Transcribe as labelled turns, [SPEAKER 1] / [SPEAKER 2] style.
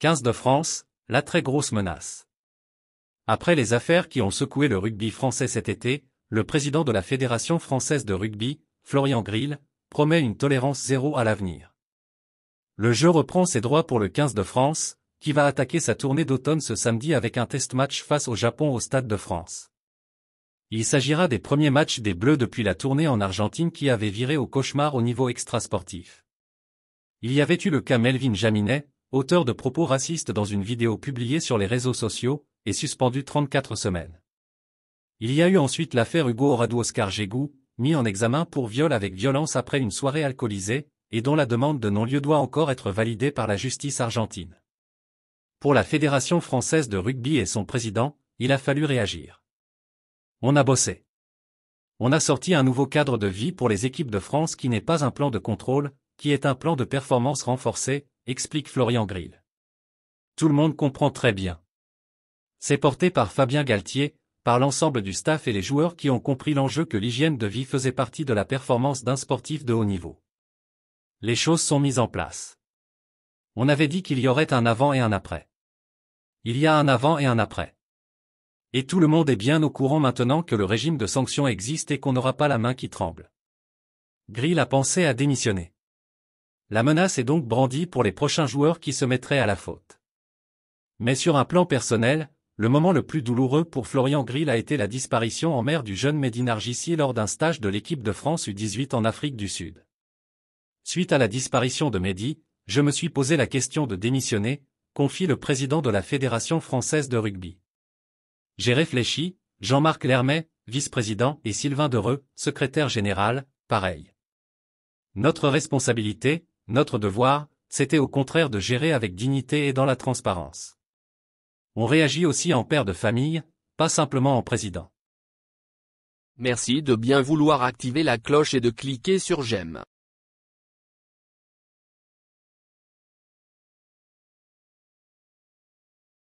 [SPEAKER 1] 15 de France, la très grosse menace. Après les affaires qui ont secoué le rugby français cet été, le président de la Fédération française de rugby, Florian Grill, promet une tolérance zéro à l'avenir. Le jeu reprend ses droits pour le 15 de France, qui va attaquer sa tournée d'automne ce samedi avec un test match face au Japon au Stade de France. Il s'agira des premiers matchs des Bleus depuis la tournée en Argentine qui avait viré au cauchemar au niveau extrasportif. Il y avait eu le cas Melvin Jaminet, auteur de propos racistes dans une vidéo publiée sur les réseaux sociaux, et suspendu 34 semaines. Il y a eu ensuite l'affaire Hugo Horadou-Oscar Gégou, mis en examen pour viol avec violence après une soirée alcoolisée, et dont la demande de non-lieu doit encore être validée par la justice argentine. Pour la Fédération française de rugby et son président, il a fallu réagir. On a bossé. On a sorti un nouveau cadre de vie pour les équipes de France qui n'est pas un plan de contrôle, qui est un plan de performance renforcé, explique Florian Grill. Tout le monde comprend très bien. C'est porté par Fabien Galtier, par l'ensemble du staff et les joueurs qui ont compris l'enjeu que l'hygiène de vie faisait partie de la performance d'un sportif de haut niveau. Les choses sont mises en place. On avait dit qu'il y aurait un avant et un après. Il y a un avant et un après. Et tout le monde est bien au courant maintenant que le régime de sanctions existe et qu'on n'aura pas la main qui tremble. Grill a pensé à démissionner. La menace est donc brandie pour les prochains joueurs qui se mettraient à la faute. Mais sur un plan personnel, le moment le plus douloureux pour Florian Grill a été la disparition en mer du jeune Mehdi Nargissi lors d'un stage de l'équipe de France U18 en Afrique du Sud. Suite à la disparition de Mehdi, je me suis posé la question de démissionner, confie le président de la Fédération française de rugby. J'ai réfléchi, Jean-Marc Lermet, vice-président, et Sylvain Dereux, secrétaire général, pareil. Notre responsabilité, notre devoir, c'était au contraire de gérer avec dignité et dans la transparence. On réagit aussi en père de famille, pas simplement en président.
[SPEAKER 2] Merci de bien vouloir activer la cloche et de cliquer sur j'aime.